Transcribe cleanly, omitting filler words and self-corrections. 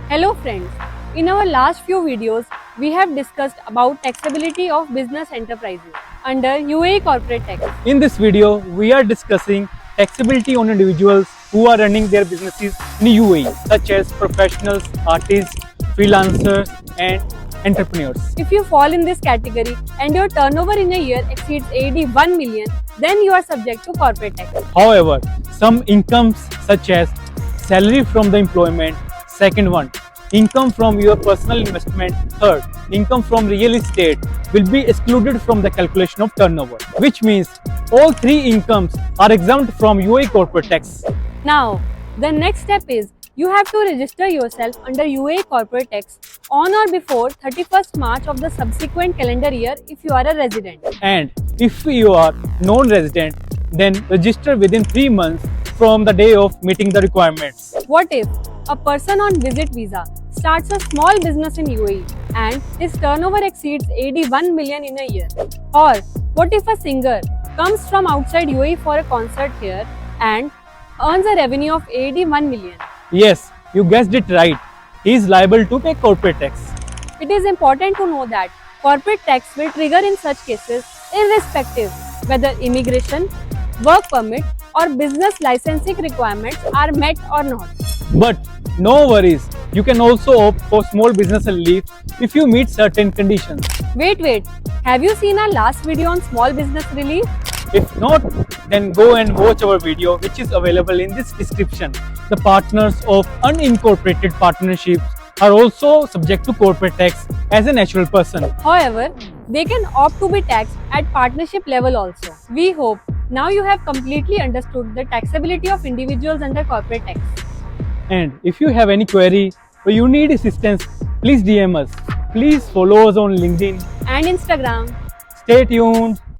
Hello friends, in our last few videos, we have discussed about taxability of business enterprises under UAE corporate tax. In this video, we are discussing taxability on individuals who are running their businesses in UAE, such as professionals, artists, freelancers, and entrepreneurs. If you fall in this category and your turnover in a year exceeds AED 1 million, then you are subject to corporate tax. However, some incomes such as salary from the employment, second one, income from your personal investment, third, income from real estate will be excluded from the calculation of turnover, which means all three incomes are exempt from UAE corporate tax. Now, the next step is you have to register yourself under UAE corporate tax on or before 31st March of the subsequent calendar year if you are a resident. And if you are non-resident, then register within 3 months from the day of meeting the requirements. What if a person on visit visa starts a small business in UAE and his turnover exceeds AED 1 million in a year? Or what if a singer comes from outside UAE for a concert here and earns a revenue of AED 1 million? Yes, you guessed it right. He is liable to pay corporate tax. It is important to know that corporate tax will trigger in such cases irrespective whether immigration, work permit or business licensing requirements are met or not. But no worries, you can also opt for small business relief if you meet certain conditions. Wait, have you seen our last video on small business relief? If not, then go and watch our video which is available in this description. The partners of unincorporated partnerships are also subject to corporate tax as a natural person. However, they can opt to be taxed at partnership level also. We hope now you have completely understood the taxability of individuals under corporate tax. And if you have any query or you need assistance, please DM us. Please follow us on LinkedIn. And Instagram. Stay tuned.